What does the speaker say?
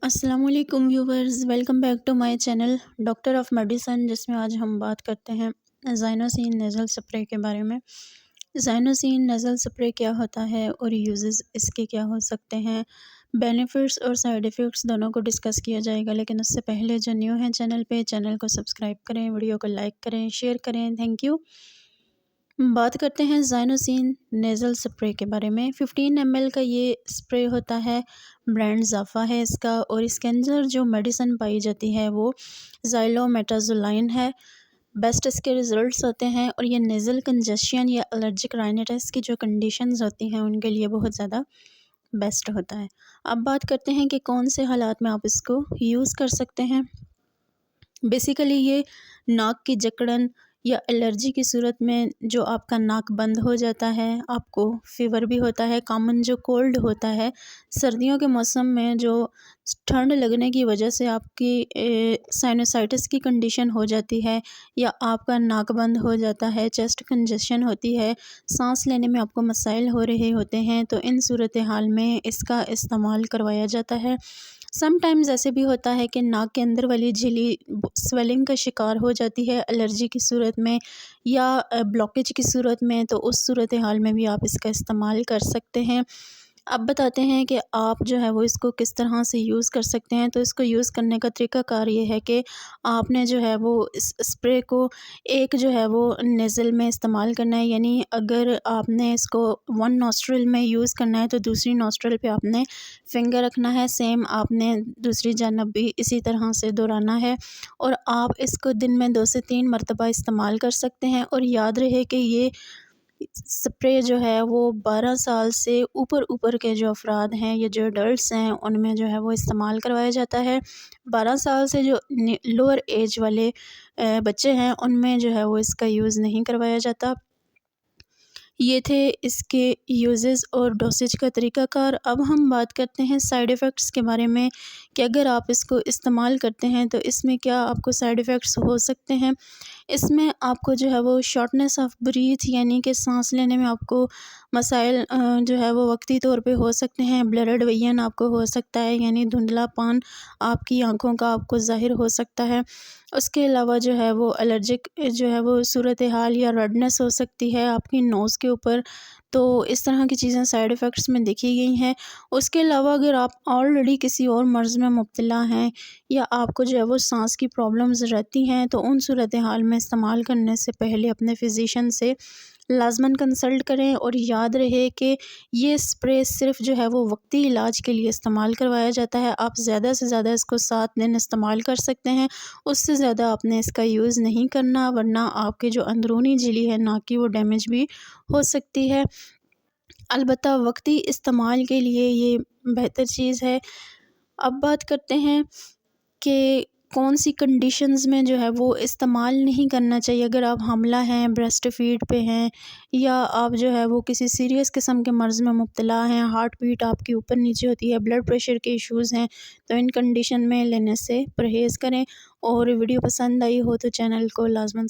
السلام علیکم viewers, welcome back to my channel doctor of medicine, جس میں آج ہم بات کرتے ہیں زائنوسین نیزل سپرے کے بارے میں۔ زائنوسین نیزل سپرے کیا ہوتا ہے اور یوزز اس کے کیا ہو سکتے ہیں، بینیفٹس اور سائیڈ ایفیکٹس دونوں کو ڈسکس کیا جائے گا۔ لیکن اس سے پہلے جو نیو ہیں چینل پہ، چینل کو سبسکرائب کریں، ویڈیو کو لائک کریں، شیئر کریں، تھینک یو۔ بات کرتے ہیں زائنوسین نیزل سپرے کے بارے میں۔ 15 ml کا یہ سپرے ہوتا ہے، برانڈ زافا ہے اس کا، اور اس کے اندر جو میڈیسن پائی جاتی ہے وہ زائلومیٹازولائن ہے۔ بیسٹ اس کے ریزلٹس ہوتے ہیں، اور یہ نیزل کنجیشن یا الرجک رائنیٹس کی جو کنڈیشنز ہوتی ہیں ان کے لیے بہت زیادہ بیسٹ ہوتا ہے۔ اب بات کرتے ہیں کہ کون سے حالات میں آپ اس کو یوز کر سکتے ہیں۔ بیسیکلی یہ ناک کی جکڑن یا الرجی کی صورت میں جو آپ کا ناک بند ہو جاتا ہے، آپ کو فیور بھی ہوتا ہے، کامن جو کولڈ ہوتا ہے سردیوں کے موسم میں، جو ٹھنڈ لگنے کی وجہ سے آپ کی سائنوسائٹس کی کنڈیشن ہو جاتی ہے، یا آپ کا ناک بند ہو جاتا ہے، چیسٹ کنجیشن ہوتی ہے، سانس لینے میں آپ کو مسائل ہو رہے ہوتے ہیں، تو ان صورتحال میں اس کا استعمال کروایا جاتا ہے۔ سم ٹائمز ایسے بھی ہوتا ہے کہ ناک کے اندر والی جھلی سویلنگ کا شکار ہو جاتی ہے الرجی کی صورت میں یا بلاکیج کی صورت میں، تو اس صورتحال میں بھی آپ اس کا استعمال کر سکتے ہیں۔ اب بتاتے ہیں کہ آپ جو ہے وہ اس کو کس طرح سے یوز کر سکتے ہیں۔ تو اس کو یوز کرنے کا طریقہ کار یہ ہے کہ آپ نے جو ہے وہ اس اسپرے کو ایک جو ہے وہ نیزل میں استعمال کرنا ہے، یعنی اگر آپ نے اس کو 1 نوسٹرل میں یوز کرنا ہے تو دوسری نوسٹرل پہ آپ نے فنگر رکھنا ہے، سیم آپ نے دوسری جانب بھی اسی طرح سے دہرانا ہے، اور آپ اس کو دن میں 2 سے 3 مرتبہ استعمال کر سکتے ہیں۔ اور یاد رہے کہ یہ سپرے جو ہے وہ 12 سال سے اوپر کے جو افراد ہیں یا جو ایڈلٹس ہیں ان میں جو ہے وہ استعمال کروایا جاتا ہے۔ 12 سال سے جو لوور ایج والے بچے ہیں ان میں جو ہے وہ اس کا یوز نہیں کروایا جاتا۔ یہ تھے اس کے یوزز اور ڈوسیج کا طریقہ کار۔ اب ہم بات کرتے ہیں سائیڈ ایفیکٹس کے بارے میں کہ اگر آپ اس کو استعمال کرتے ہیں تو اس میں کیا آپ کو سائیڈ ایفیکٹس ہو سکتے ہیں۔ اس میں آپ کو جو ہے وہ شارٹنیس آف بریتھ، یعنی کہ سانس لینے میں آپ کو مسائل جو ہے وہ وقتی طور پہ ہو سکتے ہیں۔ بلرڈ ویژن آپ کو ہو سکتا ہے، یعنی دھندلا پان آپ کی آنکھوں کا آپ کو ظاہر ہو سکتا ہے۔ اس کے علاوہ جو ہے وہ الرجک جو ہے وہ صورتحال یا ریڈنس ہو سکتی ہے آپ کی نوز کے اوپر۔ تو اس طرح کی چیزیں سائیڈ ایفیکٹس میں دیکھی گئی ہیں۔ اس کے علاوہ اگر آپ آلریڈی کسی اور مرض میں مبتلا ہیں یا آپ کو جو ہے وہ سانس کی پرابلمز رہتی ہیں، تو ان صورتحال میں استعمال کرنے سے پہلے اپنے فزیشین سے لازماً کنسلٹ کریں، اور یاد رہے کہ یہ سپرے صرف جو ہے وہ وقتی علاج کے لیے استعمال کروایا جاتا ہے۔ آپ زیادہ سے زیادہ اس کو 7 دن استعمال کر سکتے ہیں، اس سے زیادہ آپ نے اس کا یوز نہیں کرنا، ورنہ آپ کے جو اندرونی جھلی ہے ناک کی وہ ڈیمیج بھی ہو سکتی ہے۔ البتہ وقتی استعمال کے لیے یہ بہتر چیز ہے۔ اب بات کرتے ہیں کہ کون سی کنڈیشنز میں جو ہے وہ استعمال نہیں کرنا چاہیے۔ اگر آپ حاملہ ہیں، بریسٹ فیڈ پہ ہیں، یا آپ جو ہے وہ کسی سیریس قسم کے مرض میں مبتلا ہیں، ہارٹ بیٹ آپ کی اوپر نیچے ہوتی ہے، بلڈ پریشر کے ایشوز ہیں، تو ان کنڈیشن میں لینے سے پرہیز کریں۔ اور ویڈیو پسند آئی ہو تو چینل کو لازماً